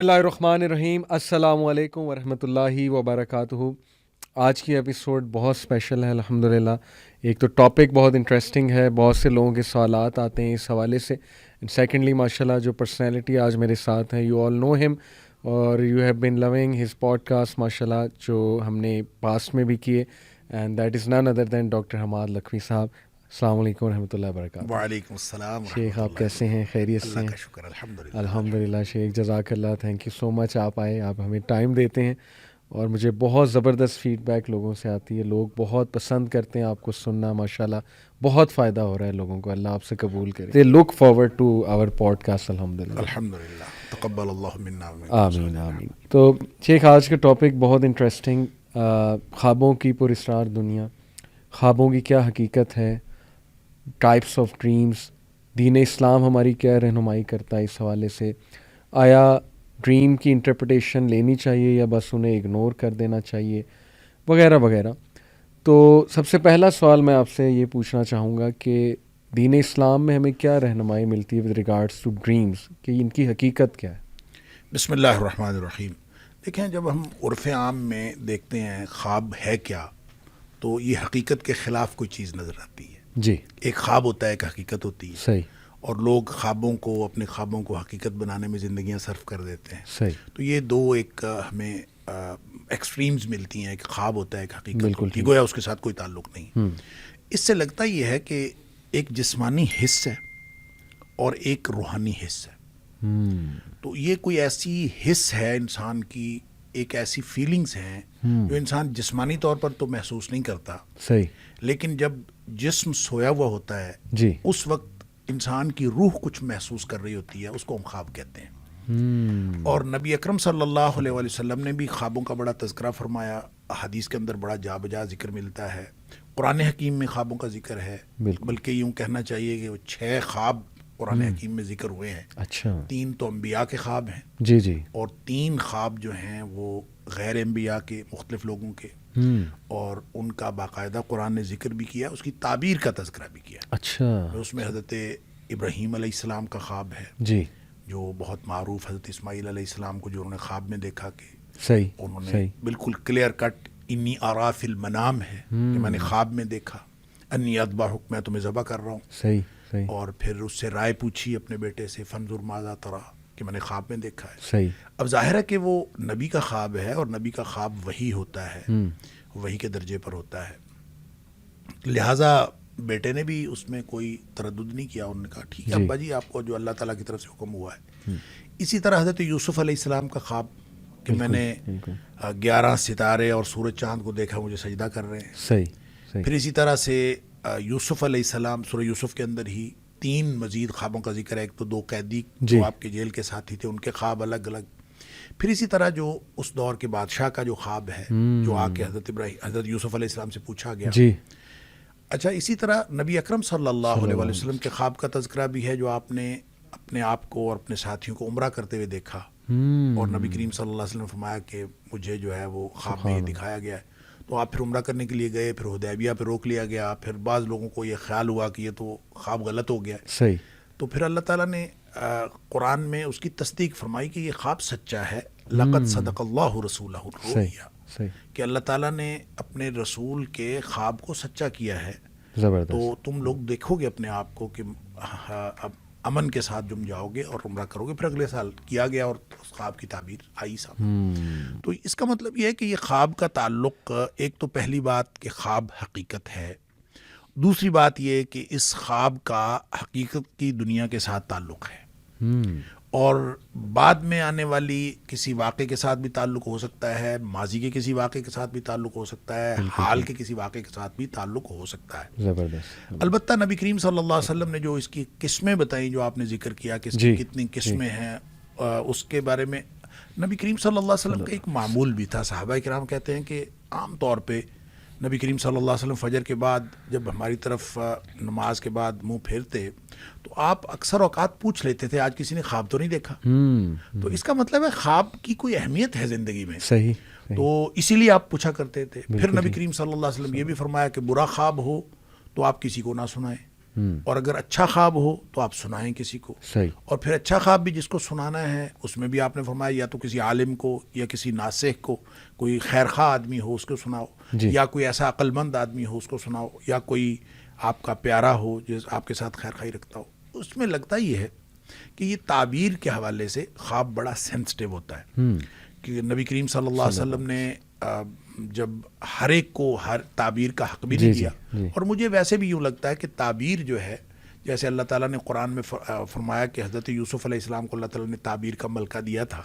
اللہ الرحمن الرحیم، السلام علیکم ورحمۃ اللہ وبرکاتہ۔ آج کی ایپیسوڈ بہت اسپیشل ہے الحمدللہ۔ ایک تو ٹاپک بہت انٹرسٹنگ ہے، بہت سے لوگوں کے سوالات آتے ہیں اس حوالے سے۔ سیکنڈلی ماشاءاللہ جو پرسنالٹی آج میرے ساتھ ہیں، یو آل نو ہم اور you have been loving his podcast ماشاءاللہ، جو ہم نے پاسٹ میں بھی کیے، and that is none other than doctor Hammad Lakhvi صاحب۔ السلام علیکم ورحمۃ اللہ وبرکاتہ۔ وعلیکم السلام شیخ ورحمۃ آپ اللہ کیسے ہیں؟ خیریت سے اللہ ہیں؟ کا شکر الحمدللہ الحمدللہ شیخ، جزاک اللہ، تھینک یو سو مچ، آپ آئے، آپ ہمیں ٹائم دیتے ہیں اور مجھے بہت زبردست فیڈ بیک لوگوں سے آتی ہے، لوگ بہت پسند کرتے ہیں آپ کو سننا، ماشاءاللہ بہت فائدہ ہو رہا ہے لوگوں کو، اللہ آپ سے قبول کرے۔ They look forward to our podcast الحمدللہ۔ الحمدللہ تقبل اللہ منا ومنکم آمین آمین۔ تو شیخ آج کا ٹاپک بہت انٹرسٹنگ، خوابوں کی پراسرار دنیا، خوابوں کی کیا حقیقت ہے، ٹائپس آف ڈریمز، دین اسلام ہماری کیا رہنمائی کرتا ہے اس حوالے سے، آیا ڈریم کی انٹرپریٹیشن لینی چاہیے یا بس انہیں اگنور کر دینا چاہیے، وغیرہ وغیرہ۔ تو سب سے پہلا سوال میں آپ سے یہ پوچھنا چاہوں گا کہ دین اسلام میں ہمیں کیا رہنمائی ملتی ہے ود ریگارڈس ٹو ڈریمز، کہ ان کی حقیقت کیا ہے؟ بسم اللہ الرحمن الرحیم۔ دیکھیں، جب ہم عرف عام میں دیکھتے ہیں خواب ہے کیا، تو یہ حقیقت کے خلاف کوئی چیز نظر آتی ہے۔ جی، ایک خواب ہوتا ہے، ایک حقیقت ہوتی ہے، صحیح اور لوگ خوابوں کو، اپنے خوابوں کو حقیقت بنانے میں زندگیاں صرف کر دیتے ہیں۔ صحیح، تو یہ دو ایک ہمیں ایکسٹریمز ملتی ہیں، ایک خواب ہوتا ہے، ایک حقیقت بالکل ہوتی ہے، ٹھیک۔ گویا اس کے ساتھ کوئی تعلق نہیں۔ اس سے لگتا یہ ہے کہ ایک جسمانی حص ہے اور ایک روحانی حص ہے۔ تو یہ کوئی ایسی حص ہے انسان کی، ایک ایسی فیلنگز ہیں جو انسان جسمانی طور پر تو محسوس نہیں کرتا، صحیح، لیکن جب جسم سویا ہوا ہوتا ہے جی، اس وقت انسان کی روح کچھ محسوس کر رہی ہوتی ہے، اس کو ہم خواب کہتے ہیں۔ اور نبی اکرم صلی اللہ علیہ وآلہ وسلم نے بھی خوابوں کا بڑا تذکرہ فرمایا، حدیث کے اندر بڑا جا بجا ذکر ملتا ہے، قرآن حکیم میں خوابوں کا ذکر ہے، بلکہ یوں کہنا چاہیے کہ وہ 6 خواب قرآن حکیم میں ذکر ہوئے ہیں۔ اچھا، 3 تو انبیاء کے خواب ہیں، جی جی، اور 3 خواب جو ہیں وہ غیر انبیاء کے، مختلف لوگوں کے، اور ان کا باقاعدہ قرآن نے ذکر بھی کیا، اس کی تعبیر کا تذکرہ بھی کیا۔ اچھا، اس میں حضرت ابراہیم علیہ السلام کا خواب ہے جی، جو بہت معروف، حضرت اسماعیل علیہ السلام کو جو انہوں نے خواب میں دیکھا کہ صحیح، انہوں نے صحیح، بالکل کلیئر کٹ انی آرا فی المنام ہے کہ میں نے خواب میں دیکھا، انی اذبحک، میں تمہیں ذبح کر رہا ہوں، صحیح، صحیح، اور پھر اس سے رائے پوچھی اپنے بیٹے سے، فانظر ماذا تری، کہ میں نے خواب میں دیکھا ہے۔ صحیح، اب ظاہر ہے کہ وہ نبی کا خواب ہے، اور نبی کا خواب وحی ہوتا ہے، وحی کے درجے پر ہوتا ہے، لہٰذا بیٹے نے بھی اس میں کوئی تردد نہیں کیا، انہوں نے کہا ٹھیک ہے ابا جی، آپ کو جو اللہ تعالیٰ کی طرف سے حکم ہوا ہے۔ اسی طرح حضرت یوسف علیہ السلام کا خواب کہ میں نے 11 ستارے اور سورج چاند کو دیکھا، مجھے سجدہ کر رہے ہیں۔ صحیح، صحیح، پھر اسی طرح سے یوسف علیہ السلام، سورہ یوسف کے اندر ہی 3 مزید خوابوں کا ذکر ہے۔ ایک تو 2 قیدی جو آپ کے جیل کے ساتھی تھے، ان کے خواب الگ الگ۔ پھر اسی طرح جو اس دور کے بادشاہ کا جو خواب ہے، جو آ کے حضرت یوسف علیہ السلام سے پوچھا گیا۔ جی، اچھا، اسی طرح نبی اکرم صلی اللہ علیہ وآلہ وسلم کے خواب کا تذکرہ بھی ہے، جو آپ نے اپنے آپ کو اور اپنے ساتھیوں کو عمرہ کرتے ہوئے دیکھا، اور نبی کریم صلی اللہ علیہ وسلم نے فرمایا کہ مجھے جو ہے وہ خواب میں یہ دکھایا گیا ہے۔ تو آپ پھر عمرہ کرنے کے لیے گئے، پھر حدیبیہ پہ روک لیا گیا، پھر بعض لوگوں کو یہ خیال ہوا کہ یہ تو خواب غلط ہو گیا ہے، صحیح، تو پھر اللہ تعالیٰ نے قرآن میں اس کی تصدیق فرمائی کہ یہ خواب سچا ہے، لقد صدق اللہ رسولہ الرؤیا، صحیح، کہ اللہ تعالیٰ نے اپنے رسول کے خواب کو سچا کیا ہے۔ زبردست، تو تم لوگ دیکھو گے اپنے آپ کو کہ اب امن کے ساتھ تم جاؤ گے اور عمرہ کرو گے۔ پھر اگلے سال کیا گیا اور اس خواب کی تعبیر آئی سامنے۔ تو اس کا مطلب یہ ہے کہ یہ خواب کا تعلق، ایک تو پہلی بات کہ خواب حقیقت ہے، دوسری بات یہ کہ اس خواب کا حقیقت کی دنیا کے ساتھ تعلق ہے، اور بعد میں آنے والی کسی واقعے کے ساتھ بھی تعلق ہو سکتا ہے، ماضی کے کسی واقعے کے ساتھ بھی تعلق ہو سکتا ہے، حال کے کسی واقعے کے ساتھ بھی تعلق ہو سکتا ہے۔ زبردست، البتہ نبی کریم صلی اللہ علیہ وسلم نے جو اس کی قسمیں بتائیں، جو آپ نے ذکر کیا کہ اس کی کتنی قسمیں ہیں، اس کے بارے میں نبی کریم صلی اللہ علیہ وسلم کا ایک معمول بھی تھا۔ صحابہ کرام کہتے ہیں کہ عام طور پہ نبی کریم صلی اللہ علیہ وسلم فجر کے بعد جب ہماری طرف نماز کے بعد منہ پھیرتے تو آپ اکثر اوقات پوچھ لیتے تھے آج کسی نے خواب تو نہیں دیکھا؟ تو اس کا مطلب ہے خواب کی کوئی اہمیت ہے زندگی میں، صحیح، تو اسی لیے آپ پوچھا کرتے تھے۔ پھر نبی کریم صلی اللہ علیہ وسلم یہ بھی فرمایا کہ برا خواب ہو تو آپ کسی کو نہ سنائیں، اور اگر اچھا خواب ہو تو آپ سنائیں کسی کو. صحیح. اور پھر اچھا خواب بھی جس کو سنانا ہے اس میں بھی آپ نے فرمایا یا تو کسی عالم کو یا کسی ناصح کو, کوئی خیر خواہ آدمی ہو اس کو سناؤ, یا کوئی ایسا عقل مند آدمی ہو اس کو سناؤ, یا کوئی آپ کا پیارا ہو جو آپ کے ساتھ خیر خواہی رکھتا ہو. اس میں لگتا یہ ہے کہ یہ تعبیر کے حوالے سے خواب بڑا سینسٹیو ہوتا ہے, کہ نبی کریم صلی اللہ علیہ وسلم نے جب ہر ایک کو ہر تعبیر کا حق بھی نہیں دیا. اور مجھے ویسے بھی یوں لگتا ہے کہ تعبیر جو ہے, جیسے اللہ تعالیٰ نے قرآن میں فرمایا کہ حضرت یوسف علیہ السلام کو اللہ تعالیٰ نے تعبیر کا ملکہ دیا تھا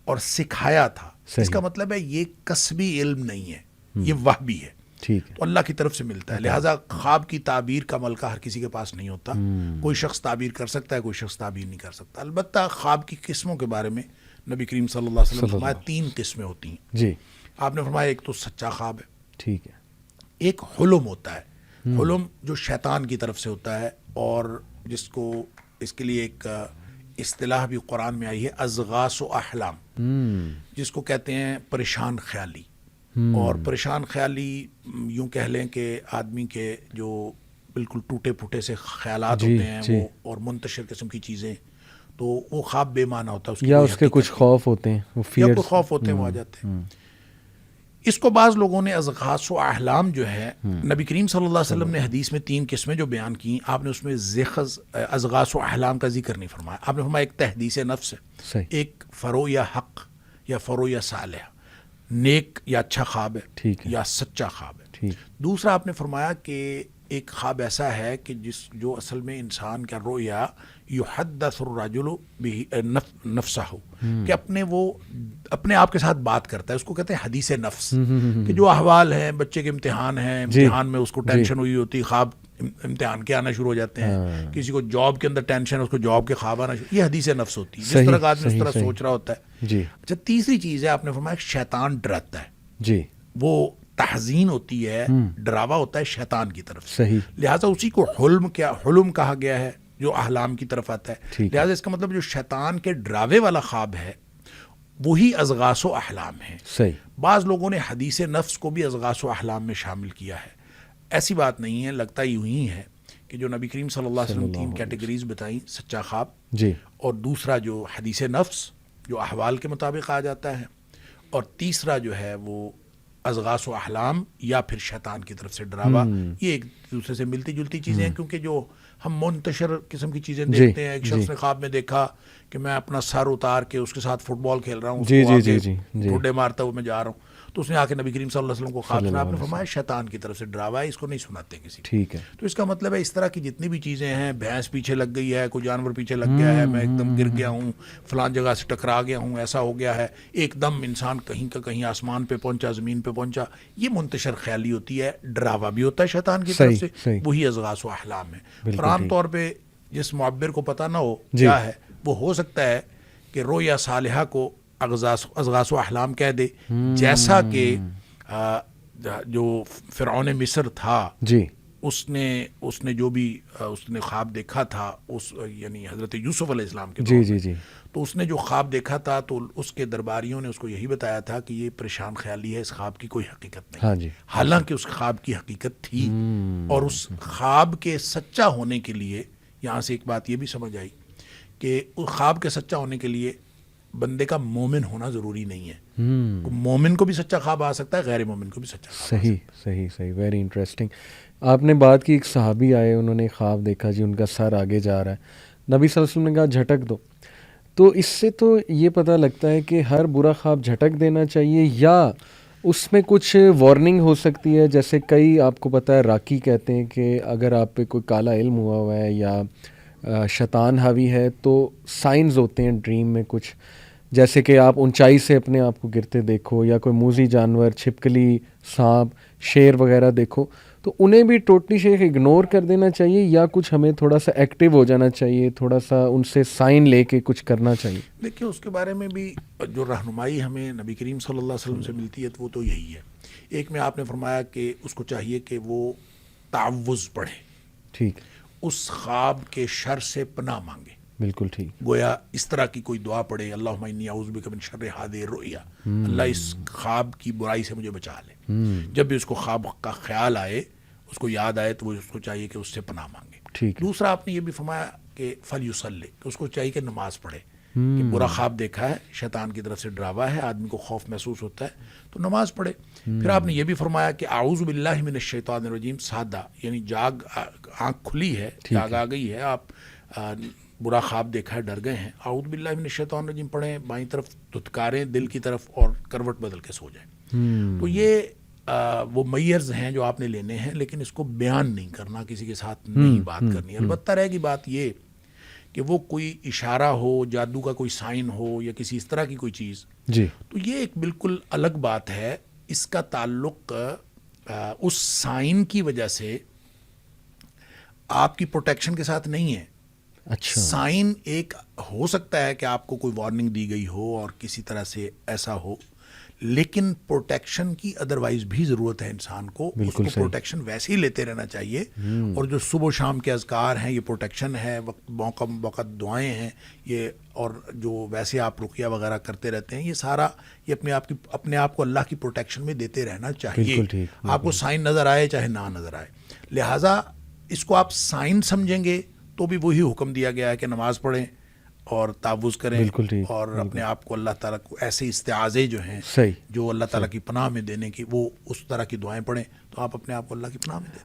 اور سکھایا تھا, اس کا مطلب ہے یہ کسبی علم نہیں ہے, یہ وحی ہے, تو اللہ کی طرف سے ملتا ہے. لہٰذا خواب کی تعبیر کا ملکہ ہر کسی کے پاس نہیں ہوتا. کوئی شخص تعبیر کر سکتا ہے, کوئی شخص تعبیر نہیں کر سکتا. البتہ خواب کی قسموں کے بارے میں نبی کریم صلی اللہ علیہ وسلم فرمایا 3 قسمیں ہوتی ہیں. جی, آپ نے فرمایا ایک تو سچا خواب ہے, ٹھیک ہے, ایک حلم ہوتا ہے. حلم جو شیطان کی طرف سے ہوتا ہے, اور جس کو اس کے لیے ایک اصطلاح بھی قرآن میں آئی ہے, اضغاث و احلام, جس کو کہتے ہیں پریشان خیالی. اور پریشان خیالی یوں کہہ لیں کہ آدمی کے جو بالکل ٹوٹے پھوٹے سے خیالات ہوتے ہیں وہ, اور منتشر قسم کی چیزیں, تو وہ خواب بے معنی ہوتا ہے. یا اس کے کچھ خوف ہوتے ہیں, یا کوئی خوف ہوتے ہیں وہ آ جاتے ہیں. اس کو بعض لوگوں نے اضغاث و احلام جو ہے, نبی کریم صلی اللہ علیہ وسلم نے حدیث میں 3 قسمیں جو بیان کی, آپ نے اس میں اضغاث و احلام کا ذکر نہیں فرمایا. آپ نے فرمایا ایک تحدیث نفس ہے, ایک فرو یا حق یا فرو یا صالح, نیک یا اچھا خواب ہے یا سچا خواب ہے. دوسرا آپ نے فرمایا کہ ایک خواب ایسا ہے کہ جو اصل میں انسان کا رویا یحدث الرجل نفسہ ہو, کہ اپنے آپ کے ساتھ بات کرتا ہے, اس کو کہتے ہیں حدیث نفس. کہ جو احوال ہیں, بچے کے امتحان ہیں, امتحان میں اس کو ٹینشن ہوئی ہوتی, خواب امتحان کے آنا شروع ہو جاتے ہیں. کسی کو جاب کے اندر ٹینشن, اس کو جاب کے خواب آنا شروع, یہ حدیث نفس ہوتی ہے. جس طرح کا آدمی اس طرح سوچ رہا ہوتا ہے. اچھا, تیسری چیز ہے آپ نے فرمایا شیطان ڈراتا ہے. جی, وہ تحزین ہوتی ہے, ڈراوا ہوتا ہے شیطان کی طرف سے. لہٰذا اسی کو حلم کہا گیا ہے جو احلام کی طرف آتا ہے. لہٰذا اس کا مطلب جو شیطان کے ڈراوے والا خواب ہے وہی اضغاث و احلام ہے. بعض لوگوں نے حدیث نفس کو بھی اضغاث و احلام میں شامل کیا ہے. ایسی بات نہیں ہے, لگتا یوں ہی ہے کہ جو نبی کریم صلی اللہ علیہ وسلم 3 کیٹیگریز بتائیں, سچا خواب, اور دوسرا جو حدیث نفس جو احوال کے مطابق آ جاتا ہے, اور تیسرا جو ہے وہ اضغاث و احلام یا پھر شیطان کی طرف سے ڈراوا. یہ ایک دوسرے سے ملتی جلتی چیزیں ہیں, کیونکہ جو ہم منتشر قسم کی چیزیں دیکھتے ہیں, ایک شخص نے خواب میں دیکھا کہ میں اپنا سر اتار کے اس کے ساتھ فٹ بال کھیل رہا ہوں, ٹھوڈے مارتا ہوں میں جا رہا ہوں, تو اس نے آ کے نبی کریم صلی اللہ علیہ وسلم کو خواب سنا. آپ نے فرمایا شیطان کی طرف سے ڈراوا ہے, اس کو نہیں سناتے کسی. ٹھیک ہے, تو اس کا مطلب ہے اس طرح کی جتنی بھی چیزیں ہیں, بھینس پیچھے لگ گئی ہے, کوئی جانور پیچھے لگ گیا ہے, میں ایک دم گر گیا ہوں, فلان جگہ سے ٹکرا گیا ہوں, ایسا ہو گیا ہے, ایک دم انسان کہیں کا کہیں آسمان پہ پہنچا, زمین پہ پہنچا, یہ منتشر خیالی ہوتی ہے, ڈراوا بھی ہوتا ہے شیطان کی طرف سے, وہی اضغاث و احلام ہے. اور عام طور پہ جس معبر کو پتہ نہ ہو کیا ہے, وہ ہو سکتا ہے کہ رویا صالحہ کو اضغاث و احلام کہہ دے, جیسا کہ جو فرعون مصر تھا, اس نے جو بھی اس نے خواب دیکھا تھا, اس یعنی حضرت یوسف علیہ السلام کے دور میں, تو اس نے جو خواب دیکھا تھا تو اس کے درباریوں نے اس کو یہی بتایا تھا کہ یہ پریشان خیالی ہے, اس خواب کی کوئی حقیقت نہیں. حالانکہ اس خواب کی حقیقت تھی. اور اس خواب کے سچا ہونے کے لیے یہاں سے ایک بات یہ بھی سمجھ آئی کہ اس خواب کے سچا ہونے کے لیے بندے کا مومن ہونا ضروری نہیں ہے. مومن کو بھی سچا خواب آ سکتا ہے, غیر مومن کو بھی سچا خواب. صحیح, ویری انٹرسٹنگ. آپ نے بات کی, ایک صحابی آئے, انہوں نے خواب دیکھا جی ان کا سر آگے جا رہا ہے, نبی صلی اللہ علیہ وسلم نے کہا جھٹک دو. تو اس سے تو یہ پتہ لگتا ہے کہ ہر برا خواب جھٹک دینا چاہیے, یا اس میں کچھ وارننگ ہو سکتی ہے. جیسے کئی آپ کو پتہ ہے راکی کہتے ہیں کہ اگر آپ پہ کوئی کالا علم ہوا ہے یا شیطان حاوی ہے تو سائنز ہوتے ہیں ڈریم میں کچھ, جیسے کہ آپ اونچائی سے اپنے آپ کو گرتے دیکھو, یا کوئی موذی جانور, چھپکلی, سانپ, شیر وغیرہ دیکھو, تو انہیں بھی ٹوٹلی شیخ اگنور کر دینا چاہیے, یا کچھ ہمیں تھوڑا سا ایکٹیو ہو جانا چاہیے, تھوڑا سا ان سے سائن لے کے کچھ کرنا چاہیے؟ دیکھیں, اس کے بارے میں بھی جو رہنمائی ہمیں نبی کریم صلی اللہ علیہ وسلم سے ملتی ہے وہ تو یہی ہے. ایک میں آپ نے فرمایا کہ اس کو چاہیے کہ وہ تعوذ پڑھے, ٹھیک, اس خواب کے شر سے پناہ مانگے. بالکل ٹھیک. گویا اس طرح کی کوئی دعا پڑھے, اللہم انی اعوذ بک من شر ھذہ الرؤیا, اللہ اس خواب کی برائی سے مجھے بچا لے. جب بھی اس کو خواب کا خیال آئے, اس کو یاد آئے, تو وہ اس کو چاہیے کہ اس سے پناہ مانگے. ٹھیک ہے. دوسرا آپ نے یہ بھی فرمایا کہ فلیصلی، کہ اس کو چاہیے کہ نماز پڑھے. کہ برا خواب دیکھا ہے، شیطان کی طرف سے ڈراوا ہے، آدمی کو خوف محسوس ہوتا ہے تو نماز پڑھے. پھر آپ نے یہ بھی فرمایا کہ اعوذ باللہ من الشیطان الرجیم سادہ، یعنی آنکھ کھلی ہے، جاگ آ گئی ہے، آپ برا خواب دیکھا ہے، ڈر گئے ہیں، اعوذ باللہ من الشیطان الرجیم پڑھیں، بائیں طرف دھتکاریں دل کی طرف اور کروٹ بدل کے سو جائیں. تو یہ وہ میئرز ہیں جو آپ نے لینے ہیں، لیکن اس کو بیان نہیں کرنا، کسی کے ساتھ نہیں بات کرنی. البتہ رہے گی بات یہ کہ وہ کوئی اشارہ ہو، جادو کا کوئی سائن ہو یا کسی اس طرح کی کوئی چیز، جی تو یہ ایک بالکل الگ بات ہے. اس کا تعلق اس سائن کی وجہ سے آپ کی پروٹیکشن کے ساتھ نہیں ہے. اچھا سائن ایک ہو سکتا ہے کہ آپ کو کوئی وارننگ دی گئی ہو اور کسی طرح سے ایسا ہو، لیکن پروٹیکشن کی ادروائز بھی ضرورت ہے انسان کو. اس کو پروٹیکشن ویسے ہی لیتے رہنا چاہیے. اور جو صبح و شام کے اذکار ہیں یہ پروٹیکشن ہے، موقع وقت دعائیں ہیں یہ، اور جو ویسے آپ رقیہ وغیرہ کرتے رہتے ہیں، یہ سارا یہ اپنے آپ کو اللہ کی پروٹیکشن میں دیتے رہنا چاہیے. آپ کو سائن نظر آئے چاہے نہ نظر آئے. لہٰذا اس کو آپ سائن سمجھیں گے تو بھی وہی حکم دیا گیا ہے کہ نماز پڑھیں اور تعوذ کریں اور اپنے آپ کو اللہ تعالیٰ کو ایسے استعاذے جو ہیں جو اللہ تعالیٰ کی پناہ میں دینے کی، وہ اس طرح کی دعائیں پڑھیں، تو آپ اپنے آپ کو اللہ کی پناہ میں دیں.